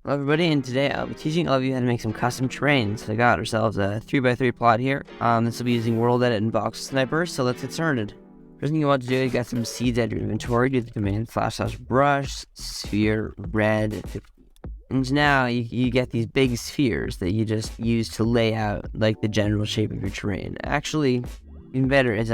Hello everybody, and today I'll be teaching all of you how to make some custom terrains. So I got ourselves a 3x3 plot here. This will be using WorldEdit and VoxelSniper, so let's get started. First thing you want to do is get some seeds out of your inventory. Do the command /brush sphere red 50. And now you get these big spheres that you just use to lay out like the general shape of your terrain. Actually, even better is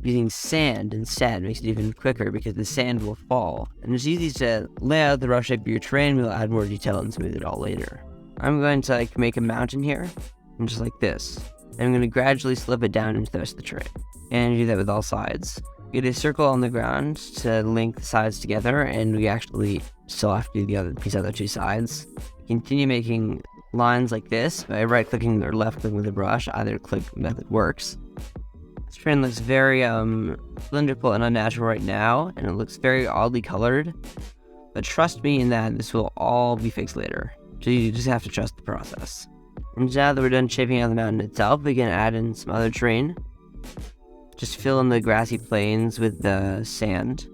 using sand instead makes it even quicker because the sand will fall. And it's easy to lay out the rough shape of your terrain. We'll add more detail and smooth it all later. I'm going to make a mountain here, and just like this. And I'm going to gradually slip it down into the rest of the terrain. And do that with all sides. Get a circle on the ground to link the sides together, and we actually still have to do these other two sides. Continue making lines like this by right-clicking or left-clicking with the brush. Either click method works. This terrain looks very cylindrical and unnatural right now, and it looks very oddly colored. But trust me in that this will all be fixed later. So you just have to trust the process. And now that we're done shaping out the mountain itself, we can add in some other terrain. Just fill in the grassy plains with the sand.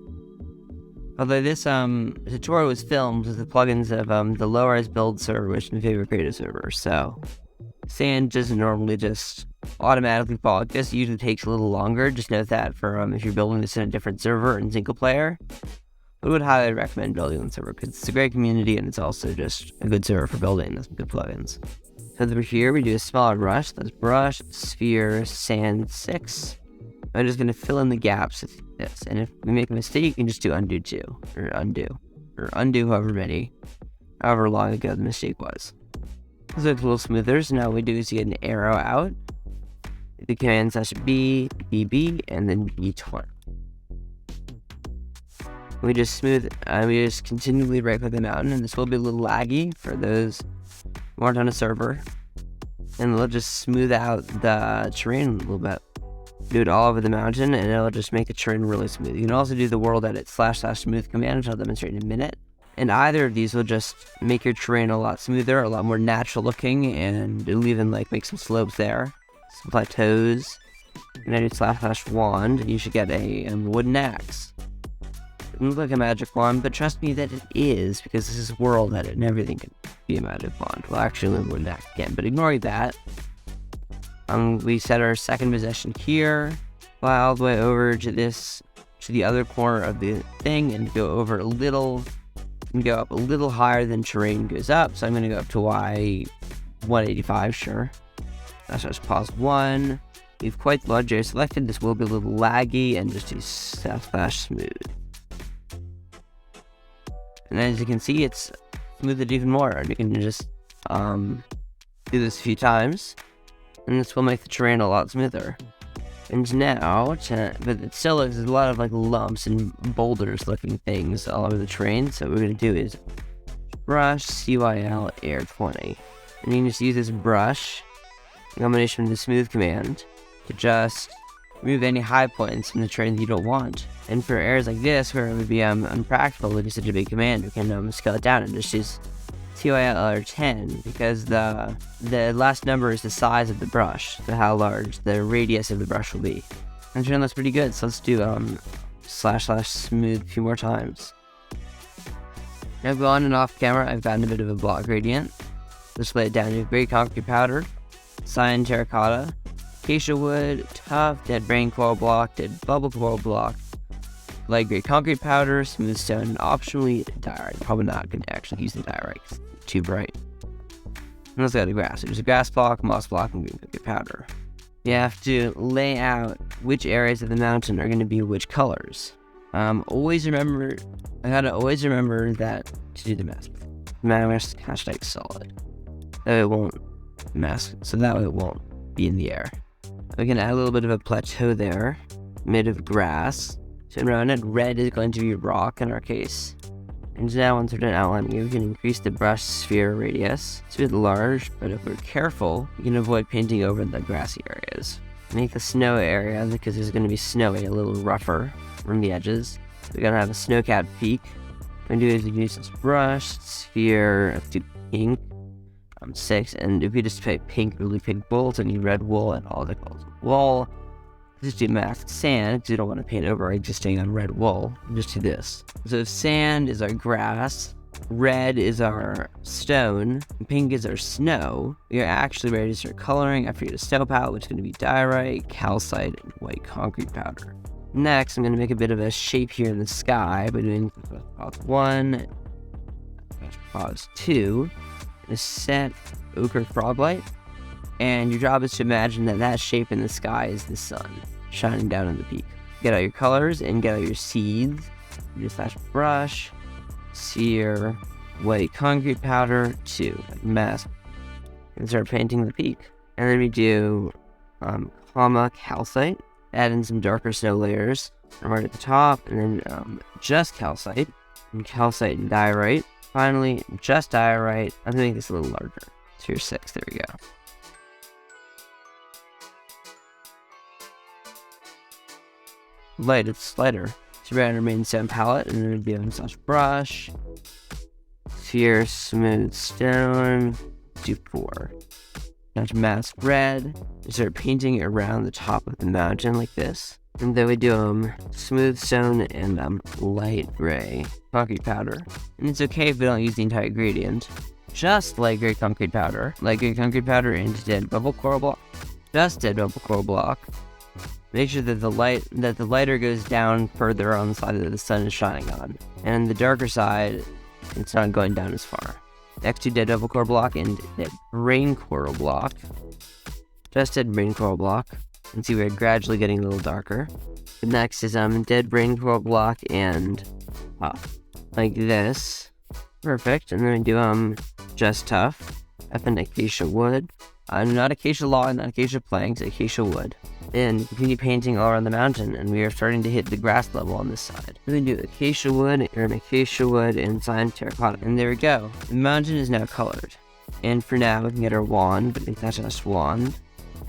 Although this tutorial was filmed with the plugins of the low-res build server, which is my favorite creative server, so sand doesn't normally just automatically fall. It just usually takes a little longer. Just note that for if you're building this in a different server in single player, I would highly recommend building on the server because it's a great community and it's also just a good server for building. There's some good plugins. So over here we do a smaller brush. That's brush, sphere, sand 6. I'm just going to fill in the gaps with this, and if we make a mistake, you can just do undo 2, or undo however long ago the mistake was. This looks a little smoother, so now what we do is you get an arrow out, the command /B, BB, and then B20. We just continually right-click the mountain, and this will be a little laggy for those who aren't on a server, and we'll just smooth out the terrain a little bit. Do it all over the mountain, and it'll just make the terrain really smooth. You can also do the WorldEdit /smooth command, which I'll demonstrate in a minute. And either of these will just make your terrain a lot smoother, a lot more natural looking, and it'll even make some slopes there, some plateaus. And I do /wand, and you should get a wooden axe. It doesn't look like a magic wand, but trust me that it is, because this is WorldEdit, and everything can be a magic wand. Well, actually, a wooden axe again, but ignore that. We set our second position here, fly all the way over to the other corner of the thing, and go over a little, and go up a little higher than terrain goes up. So I'm going to go up to Y185, sure. That's just pause 1. We've quite the large area selected. This will be a little laggy, and just do /smooth. And as you can see, it's smoothed it even more. And you can just do this a few times. And this will make the terrain a lot smoother. And now, but it still looks, there's a lot of lumps and boulders looking things all over the terrain. So what we're going to do is brush CYL air 20. And you can just use this brush in combination with the smooth command to just remove any high points from the terrain that you don't want. And for areas like this, where it would be unpractical to do such a big command, we can scale it down and just use CYL 10, because the last number is the size of the brush, so how large the radius of the brush will be. And the terrain looks pretty good, so let's do /smooth a few more times. Now go on and off camera, I've gotten a bit of a block gradient. Just lay it down to gray concrete powder, cyan terracotta, acacia wood, tough, dead brain coral block, dead bubble coral block, light gray concrete powder, smooth stone, and optionally diorite. Probably not going to actually use the diorite, it's too bright. And let's go to grass. There's a grass block, moss block, and green concrete powder. You have to lay out which areas of the mountain are going to be which colors. Always remember that to do the mask. Mask #solid. That way it won't mask, so that way it won't be in the air. We can add a little bit of a plateau there, made of grass. So around it, red is going to be rock in our case. And now once we're done outlining it, we can increase the brush sphere radius. It's a bit large, but if we're careful, we can avoid painting over the grassy areas. Make the snow area, because there's going to be snowy, a little rougher from the edges. We're going to have a snow-capped peak. What we do is we use this brush, sphere, let's do pink, 6, and if you just pick pink, really pink wool, so you need red wool and all the colors of wool. Just do masked sand, because you don't want to paint over existing on red wool. Just do this. So sand is our grass, red is our stone, and pink is our snow, we are actually ready to start coloring after we get a snow palette, which is going to be diorite, calcite, and white concrete powder. Next, I'm going to make a bit of a shape here in the sky by doing FAWE 1, FAWE 2, and a set ochre frog light. And your job is to imagine that that shape in the sky is the sun shining down on the peak. Get out your colors and get out your seeds. You just slash brush, sear, white concrete powder, 2, mask, and start painting the peak. And then we do comma calcite, add in some darker snow layers right at the top, and then just calcite, and calcite and diorite. Finally, just diorite. I'm gonna make this a little larger. Tier 6, there we go. Light, it's lighter. So we're on our main stone palette, and then we'd be on slash brush, sphere, smooth stone, do 4. Now to mask red, we start painting around the top of the mountain like this. And then we do smooth stone and light gray concrete powder. And it's okay if we don't use the entire gradient. Just light gray concrete powder. Light gray concrete powder into dead bubble coral block. Just dead bubble coral block. Make sure that the lighter goes down further on the side that the sun is shining on. And the darker side, it's not going down as far. Next to dead bubble coral block and dead brain coral block. Just dead brain coral block. And see we're gradually getting a little darker. The next is dead brain coral block and like this. Perfect. And then we do just tough. And acacia wood. Not acacia log, not acacia planks, acacia wood. And continue painting all around the mountain, and we are starting to hit the grass level on this side. We're going to do acacia wood, and acacia wood, and cyan terracotta. And there we go. The mountain is now colored. And for now, we can get our wand, but that's just wand.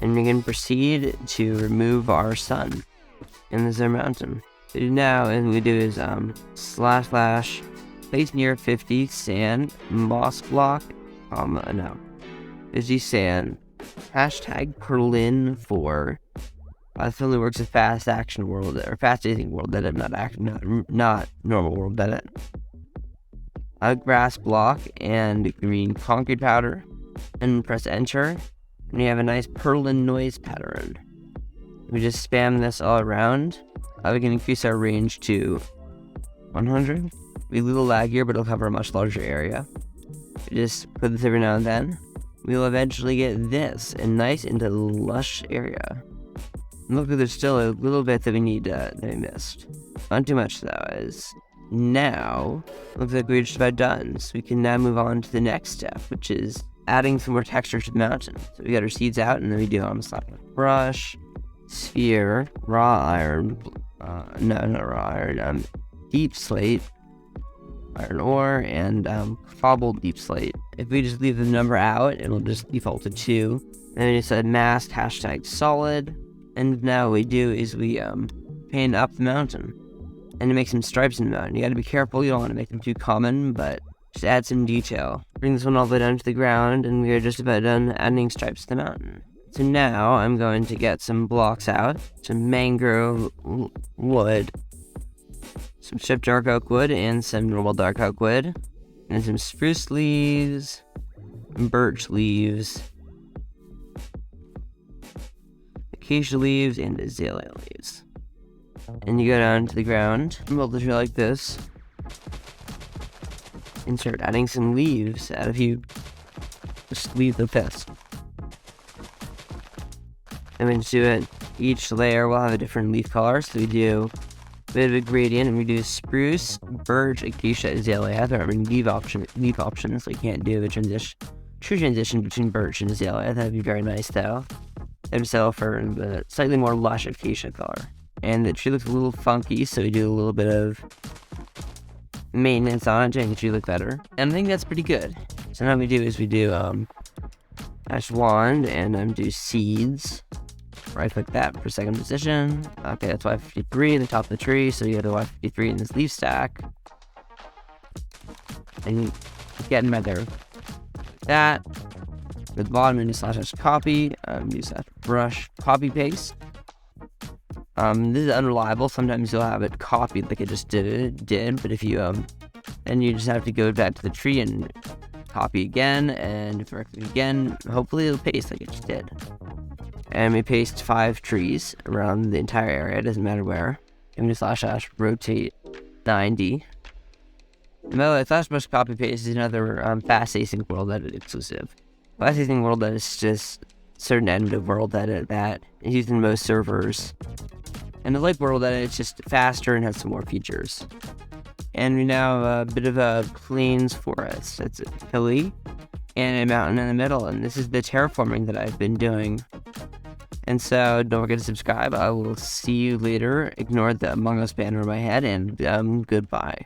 And we can proceed to remove our sun. And this is our mountain. So now, what we do is slash place near 50 sand, moss block, 50 sand, hashtag Perlin 4. This only works with fast action world or fast anything world edit, not normal world edit. A grass block and green concrete powder, and press enter, and you have a nice Perlin noise pattern. We just spam this all around. We can increase our range to 100. We little lag here, but it'll cover a much larger area. We just put this every now and then. We'll eventually get this, a nice into lush area. Look, there's still a little bit that we need that we missed. Not too much though, as now, looks like we're just about done. So we can now move on to the next step, which is adding some more texture to the mountain. So we got our seeds out, and then we do slap brush, sphere, raw iron, not raw iron, deep slate, iron ore, and cobbled deep slate. If we just leave the number out, it'll just default to 2. Then we just add mask, hashtag solid. And now what we do is we paint up the mountain. And to make some stripes in the mountain. You gotta be careful, you don't want to make them too common, but just add some detail. Bring this one all the way down to the ground, and we are just about done adding stripes to the mountain. So now I'm going to get some blocks out, some mangrove wood, some chipped dark oak wood, and some normal dark oak wood, and some spruce leaves, and birch leaves, acacia leaves, and azalea leaves. And you go down to the ground, build the tree like this, and start adding some leaves out of you. Just leave the fist. And then do it. Each layer will have a different leaf color, so we do a bit of a gradient, and we do spruce, birch, acacia, azalea. There are leaf options, so you can't do a true transition between birch and azalea. That'd be very nice though. I'd settle for the slightly more lush acacia color. And the tree looks a little funky, so we do a little bit of maintenance on it to make the tree look better. And I think that's pretty good. So now what we do is we do dash wand and do seeds. Right click that for second position. Okay, that's Y53 at the top of the tree, so you go to Y53 in this leaf stack. And you get in right there. That. At the bottom, and do slash copy, use that brush copy paste. This is unreliable. Sometimes you'll have it copied like it just did, but if you and you just have to go back to the tree and copy again, and direct click again. Hopefully it'll paste like it just did. And we paste 5 trees around the entire area, doesn't matter where. And we / rotate 90. And by the way, Flashbush copy paste is another fast async WorldEdit exclusive. Fast async WorldEdit is just a certain end of WorldEdit that is used in most servers. And like WorldEdit, it's just faster and has some more features. And we now have a bit of a plains forest. It's hilly and a mountain in the middle. And this is the terraforming that I've been doing. And so don't forget to subscribe. I will see you later. Ignore the Among Us banner in my head, and goodbye.